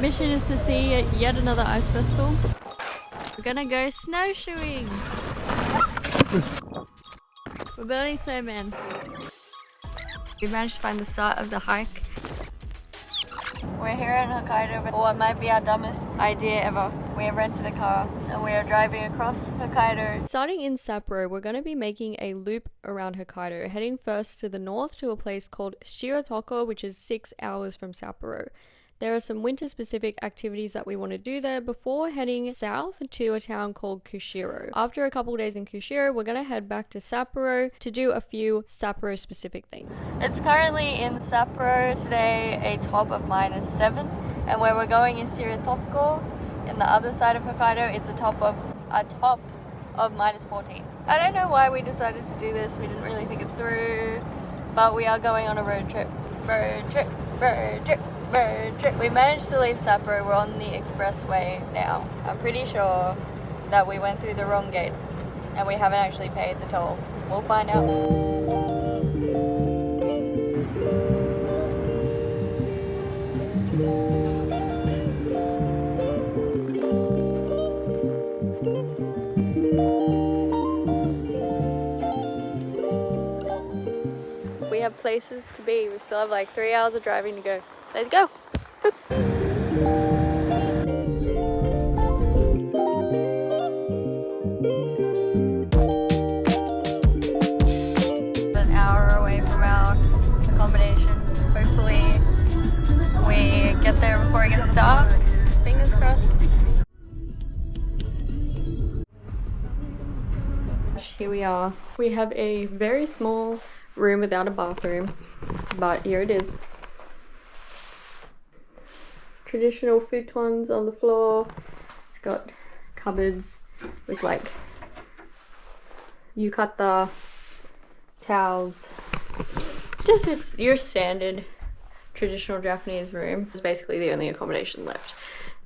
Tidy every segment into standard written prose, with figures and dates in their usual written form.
Mission is to see yet another ice festival. We're gonna go snowshoeing. We're building snowmen. We managed to find the start of the hike. We're here in Hokkaido for what might be our dumbest idea ever. We have rented a car and we are driving across Hokkaido. Starting in Sapporo, we're going to be making a loop around Hokkaido, heading first to the north to a place called Shiretoko, which is 6 hours from Sapporo. There are some winter-specific activities that we want to do there before heading south to a town called Kushiro. After a couple days in Kushiro, we're going to head back to Sapporo to do a few Sapporo-specific things. It's currently in Sapporo today, a top of -7, and where we're going is Shiretoko. In the other side of Hokkaido, it's a top of -14. I don't know why we decided to do this. We didn't really think it through, but we are going on a road trip. Road trip, road trip. We managed to leave Sapporo. We're on the expressway now. I'm pretty sure that we went through the wrong gate and we haven't actually paid the toll. We'll find out. We have places to be. We still have like 3 hours of driving to go. Let's go! An hour away from our accommodation. Hopefully we get there before it gets dark. Fingers crossed. Here we are. We have a very small room without a bathroom, but here it is. Traditional futons on the floor. It's got cupboards with like yukata, towels. Just your standard traditional Japanese room. It's basically the only accommodation left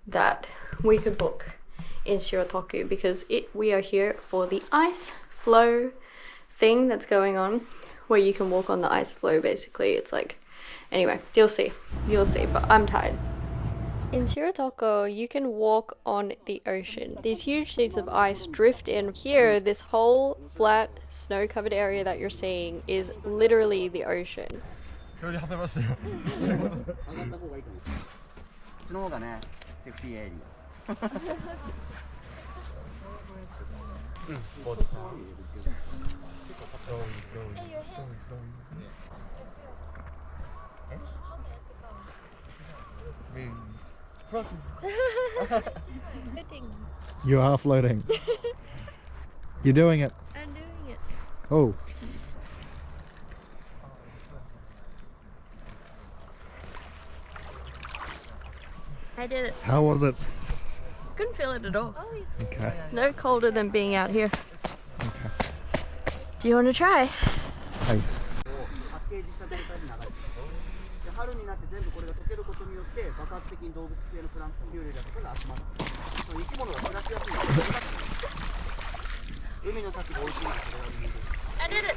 that we could book in Shiretoko because we are here for the ice flow thing that's going on, where you can walk on the ice flow basically. It's like, anyway, you'll see, but I'm tired. In Shiretoko, you can walk on the ocean. These huge sheets of ice drift in. Here, this whole flat, snow-covered area that you're seeing is literally the ocean. You are floating. You're doing it. I'm doing it. Oh. I did it. How was it? Couldn't feel it at all. Okay. No colder than being out here. Okay. Do you want to try? Hey. I did it!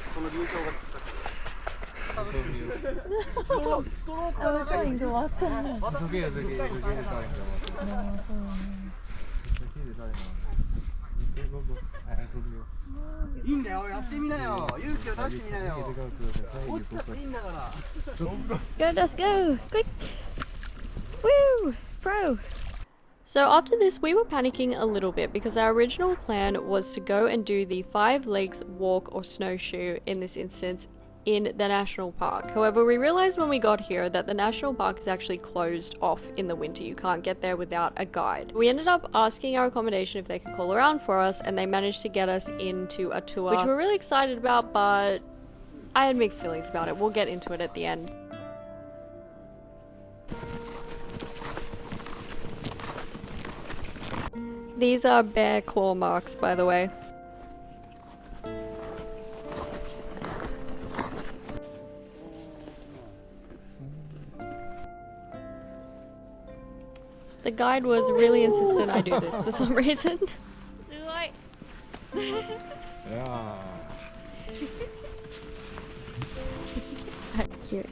Go, let's go! Quick! Woo! Pro! So after this, we were panicking a little bit because our original plan was to go and do the 5 legs walk or snowshoe in this instance in the national park. However, we realized when we got here that the national park is actually closed off in the winter. You can't get there without a guide. We ended up asking our accommodation if they could call around for us, and they managed to get us into a tour, which we're really excited about, but I had mixed feelings about it. We'll get into it at the end. These are bear claw marks, by the way. The guide was really insistent I do this for some reason. Yeah. Cute.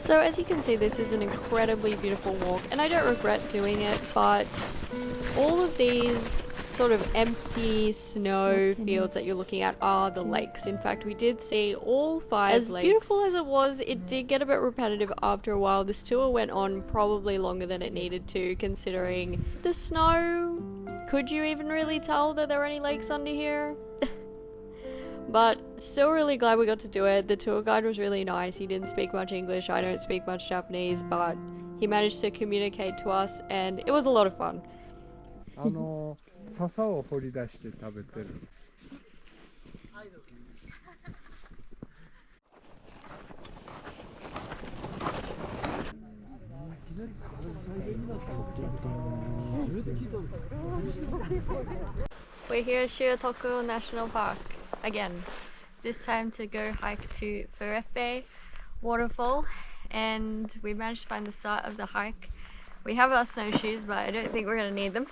So as you can see, this is an incredibly beautiful walk, and I don't regret doing it, but all of these sort of empty snow fields that you're looking at are the lakes. In fact, we did see all 5 lakes. As beautiful as it was, it did get a bit repetitive after a while. This tour went on probably longer than it needed to, considering the snow. Could you even really tell that there are any lakes under here? But still really glad we got to do it. The tour guide was really nice. He didn't speak much English. I don't speak much Japanese, but he managed to communicate to us, and it was a lot of fun. 笹を掘り出して食べてる。We're here at Shiretoko National Park again. This time to go hike to Furepe waterfall, and we managed to find the start of the hike. We have our snowshoes, but I don't think we're gonna need them.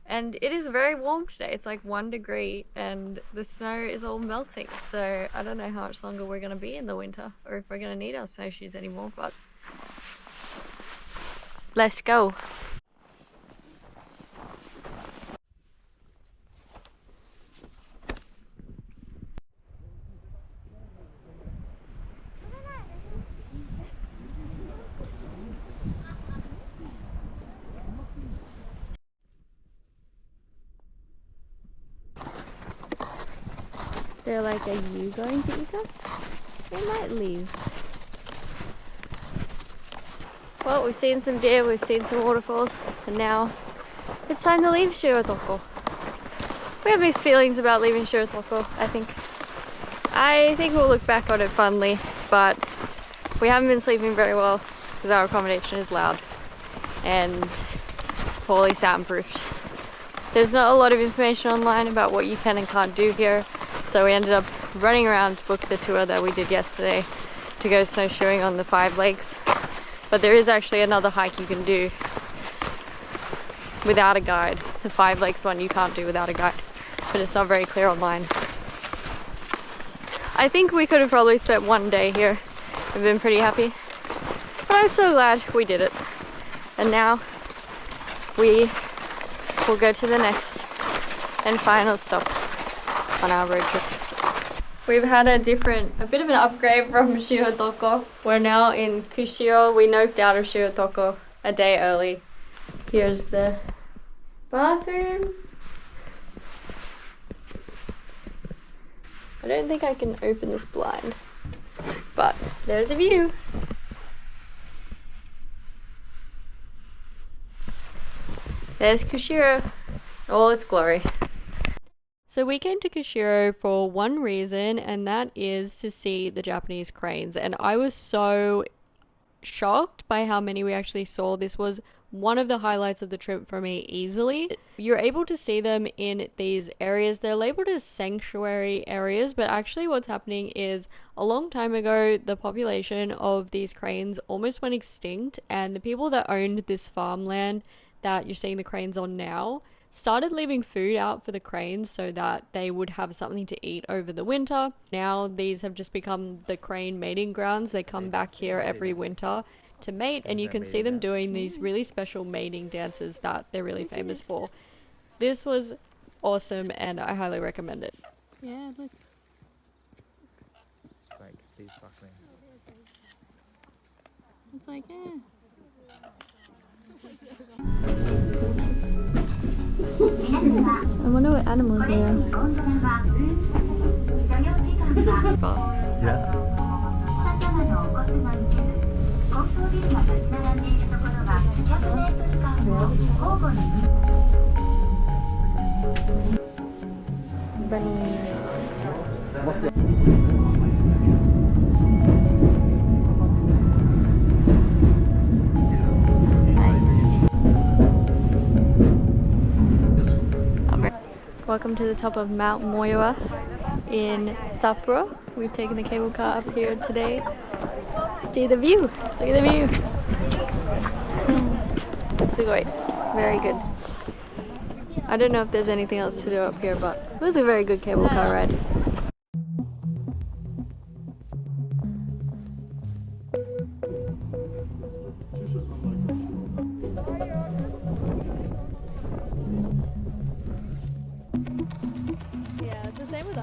And it is very warm today. It's like 1 degree and the snow is all melting. So I don't know how much longer we're gonna be in the winter or if we're gonna need our snowshoes anymore, but let's go. They're like, are you going to eat us? They might leave. Well, we've seen some deer, we've seen some waterfalls, and now it's time to leave Shiretoko. We have mixed feelings about leaving Shiretoko, I think. I think we'll look back on it fondly, but we haven't been sleeping very well because our accommodation is loud and poorly soundproofed. There's not a lot of information online about what you can and can't do here. So we ended up running around to book the tour that we did yesterday to go snowshoeing on the 5 lakes. But there is actually another hike you can do without a guide. The 5 lakes one you can't do without a guide, but it's not very clear online. I think we could have probably spent 1 day here and been pretty happy. But I'm so glad we did it. And now we will go to the next and final stop on our road trip. We've had a bit of an upgrade from Shiretoko. We're now in Kushiro. We noped out of Shiretoko a day early. Here's the bathroom. I don't think I can open this blind, but there's a view. There's Kushiro, all its glory. So we came to Kushiro for one reason, and that is to see the Japanese cranes. And I was so shocked by how many we actually saw. This was one of the highlights of the trip for me easily. You're able to see them in these areas. They're labeled as sanctuary areas, but actually what's happening is a long time ago, the population of these cranes almost went extinct, and the people that owned this farmland that you're seeing the cranes on now started leaving food out for the cranes so that they would have something to eat over the winter. Now these have just become the crane mating grounds. They come back here every winter to mate, and you can see them doing these really special mating dances that they're really famous for. This was awesome and I highly recommend it. Yeah, look. It's like these buckling. It's like, eh. I wonder what animals they are. Yeah. Welcome to the top of Mount Moira in Sapporo. We've taken the cable car up here today. See the view. Look at the view. Sugoi. Very good. I don't know if there's anything else to do up here, but it was a very good cable car ride.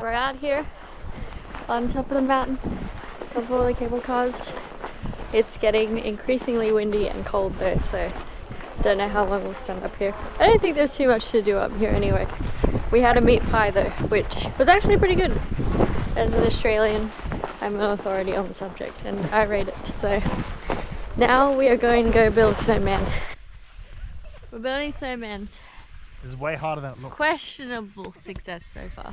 We're out here on top of the mountain, top of all the cable cars. It's getting increasingly windy and cold though, so don't know how long we'll spend up here. I don't think there's too much to do up here anyway. We had a meat pie though, which was actually pretty good. As an Australian, I'm an authority on the subject and I rate it. So now we are going to go build a snowman. We're building snowmans. This is way harder than it looks. Questionable success so far.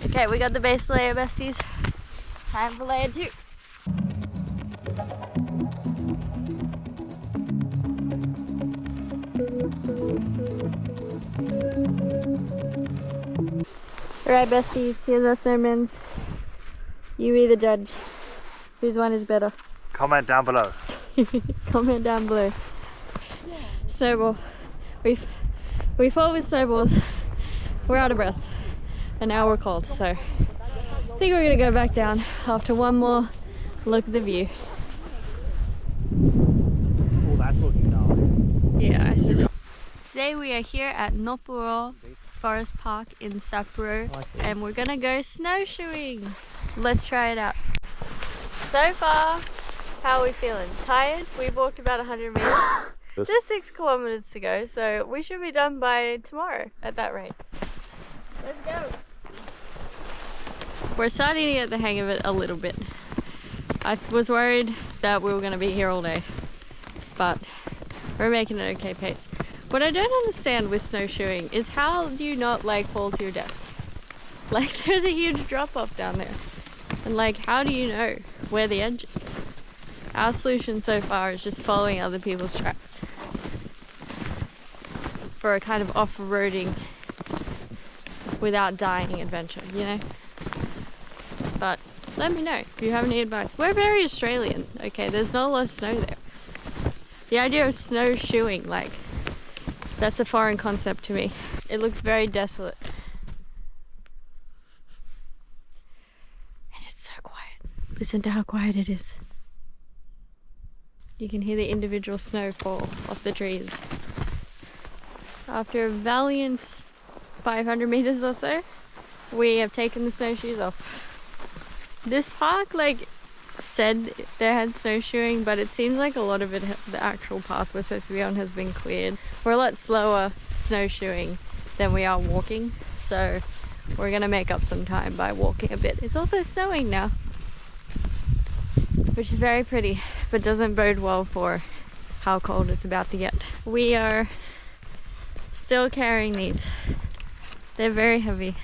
Okay, we got the base layer, besties. Time for layer 2. Alright, besties, here's our snowmans. You be the judge. Whose one is better? Comment down below. Comment down below. Snowball. We fought with snowballs. We're out of breath. And now we're cold, so I think we're gonna go back down after one more look at the view. Oh, that's looking down. Yeah, I see that. Today we are here at Noppuro Forest Park in Sapporo and we're gonna go snowshoeing. Let's try it out. So far, how are we feeling? Tired? We've walked about 100 meters. Just 6 kilometers to go, so we should be done by tomorrow at that rate. Let's go! We're starting to get the hang of it a little bit. I was worried that we were going to be here all day, but we're making an okay pace. What I don't understand with snowshoeing is how do you not like fall to your death? Like there's a huge drop off down there. And like how do you know where the edge is? Our solution so far is just following other people's tracks for a kind of off-roading without dying adventure, you know? But let me know if you have any advice. We're very Australian, okay? There's not a lot of snow there. The idea of snowshoeing, like, that's a foreign concept to me. It looks very desolate. And it's so quiet. Listen to how quiet it is. You can hear the individual snow fall off the trees. After a valiant 500 meters or so, we have taken the snowshoes off. This park like said they had snowshoeing, but it seems like a lot of it, the actual path we're supposed to be on has been cleared. We're a lot slower snowshoeing than we are walking, so we're gonna make up some time by walking a bit. It's also snowing now, which is very pretty, but doesn't bode well for how cold it's about to get. We are still carrying these. They're very heavy.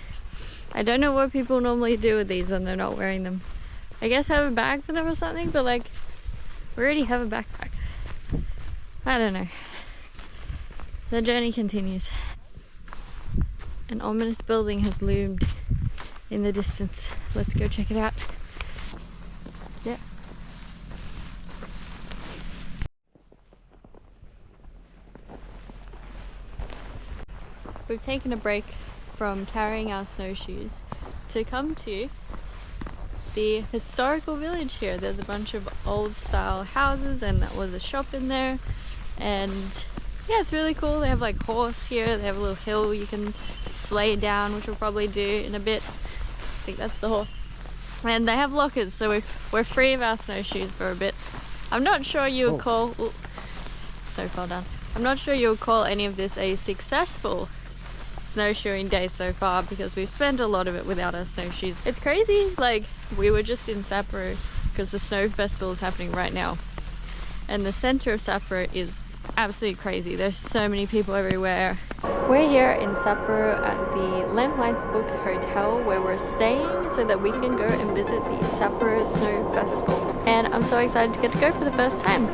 I don't know what people normally do with these when they're not wearing them. I guess have a bag for them or something, but like, we already have a backpack. I don't know. The journey continues. An ominous building has loomed in the distance. Let's go check it out. Yeah. We've taken a break from carrying our snowshoes to come to the historical village here. There's a bunch of old style houses and that was a shop in there, and yeah, it's really cool. They have like horse here, they have a little hill you can sleigh down, which we'll probably do in a bit. I think that's the horse. And they have lockers, so we're free of our snowshoes for a bit. I'm not sure you would call, so far down. I'm not sure you would call any of this a successful snowshoeing day so far because we've spent a lot of it without our snowshoes. It's crazy, like we were just in Sapporo because the snow festival is happening right now, and the center of Sapporo is absolutely crazy. There's so many people everywhere. We're here in Sapporo at the Lamplights Book Hotel where we're staying so that we can go and visit the Sapporo Snow Festival, and I'm so excited to get to go for the first time.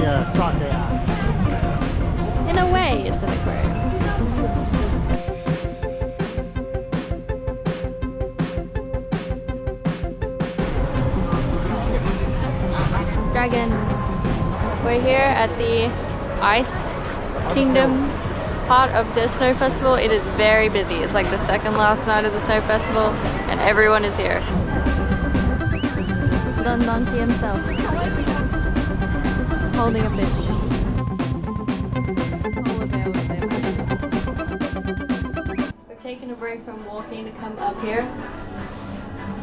A soccer app. In a way, it's an aquarium. Dragon. We're here at the Ice Kingdom part of the snow festival. It is very busy. It's like the second last night of the snow festival and everyone is here. Don Donkey himself holding a fish. Polar bear was there. We've taken a break from walking to come up here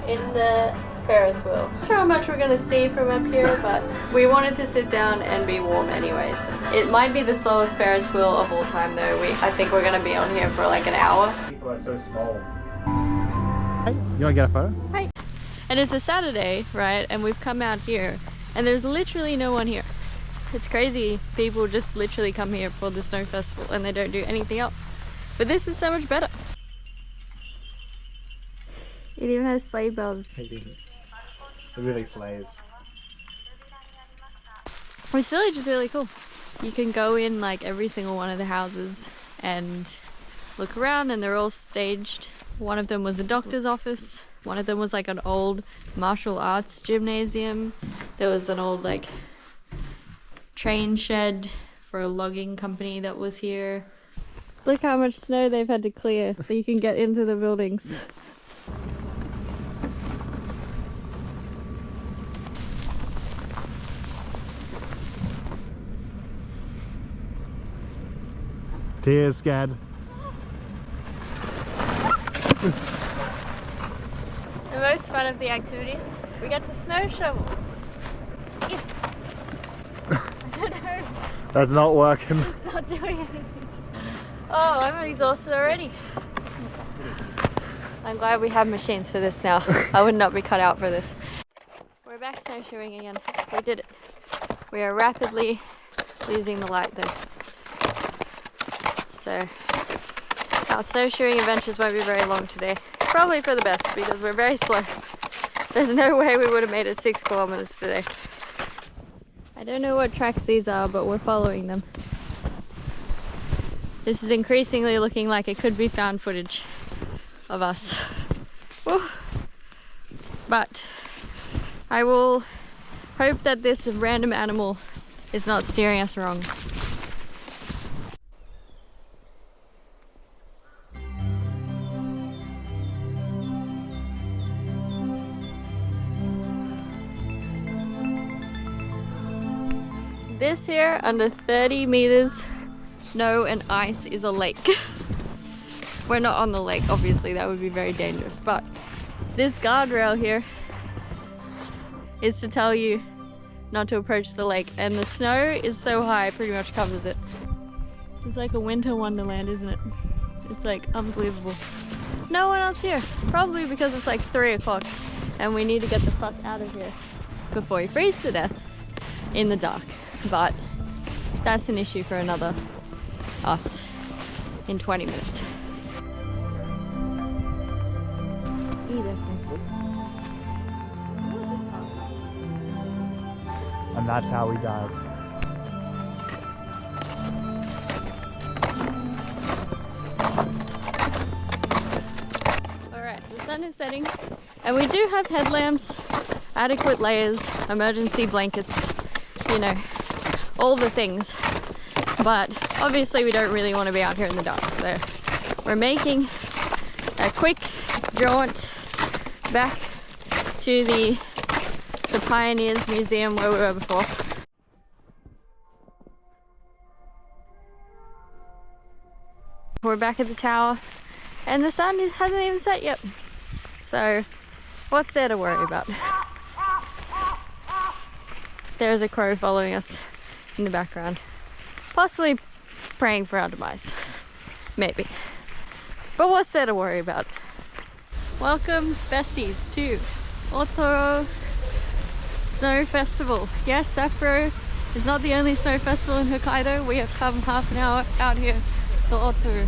in the Ferris wheel. Not sure how much we're gonna see from up here, but we wanted to sit down and be warm anyways. It might be the slowest Ferris wheel of all time though. I think we're gonna be on here for like an hour. People are so small. Hey, you wanna get a photo? Hi. And it's a Saturday, right? And we've come out here and there's literally no one here. It's crazy. People just literally come here for the snow festival and they don't do anything else. But this is so much better. It even has sleigh bells. It really slays. This village is really cool. You can go in like every single one of the houses and look around and they're all staged. One of them was a doctor's office. One of them was like an old martial arts gymnasium. There was an old like train shed for a logging company that was here. Look how much snow they've had to clear so you can get into the buildings. Tears scared. The most fun of the activities, we get to snow shovel. I don't know. That's not working. It's not doing anything. Oh, I'm exhausted already. I'm glad we have machines for this now. I would not be cut out for this. We're back snowshoeing again. We did it. We are rapidly losing the light though. So our snowshoeing adventures won't be very long today. Probably for the best because we're very slow. There's no way we would have made it 6 kilometers today. I don't know what tracks these are, but we're following them. This is increasingly looking like it could be found footage of us. Woo. But I will hope that this random animal is not steering us wrong. This here, under 30 meters snow and ice, is a lake. We're not on the lake, obviously, that would be very dangerous, but this guardrail here is to tell you not to approach the lake, and the snow is so high it pretty much covers it. It's like a winter wonderland, isn't it? It's like unbelievable. No one else here, probably because it's like 3 o'clock and we need to get the fuck out of here before we freeze to death in the dark. But that's an issue for another us in 20 minutes. And that's how we died. Alright, the sun is setting and we do have headlamps, adequate layers, emergency blankets, you know, all the things, but obviously we don't really want to be out here in the dark, so we're making a quick jaunt back to the Pioneers Museum where we were before. We're back at the tower and the sun hasn't even set yet, so what's there to worry about? There's a crow following us in the background, possibly praying for our demise, maybe. But what's there to worry about? Welcome, besties, to Otaru Snow Festival. Yes, Sapporo is not the only snow festival in Hokkaido. We have come half an hour out here to Otaru,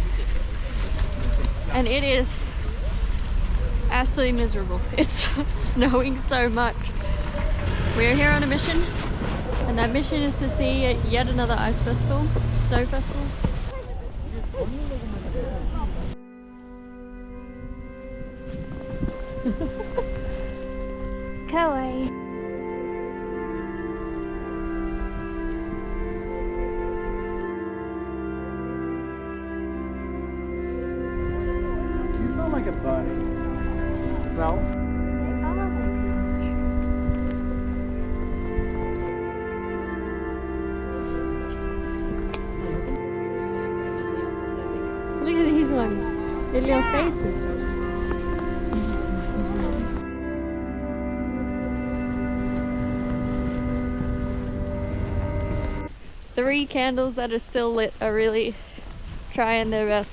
and it is absolutely miserable. It's snowing so much. We are here on a mission, and that mission is to see yet another ice festival, snow festival. Kawaii. like a bunny. Smell? Look at these ones. Their little faces. Three candles that are still lit are really trying their best.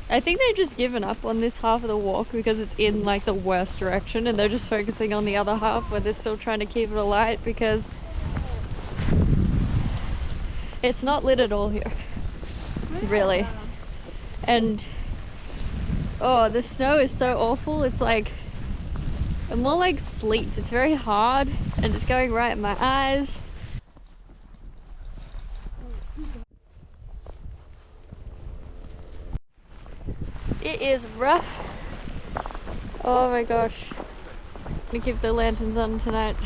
I think they've just given up on this half of the walk because it's in like the worst direction, and they're just focusing on the other half where they're still trying to keep it alight because it's not lit at all here, really. And oh, the snow is so awful. It's like more like sleet. It's very hard and it's going right in my eyes. It is rough. Oh my gosh. I'm gonna keep the lanterns on tonight.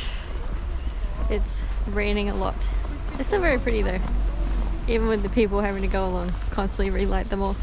It's raining a lot. It's still very pretty though, even with the people having to go along, constantly relight them all.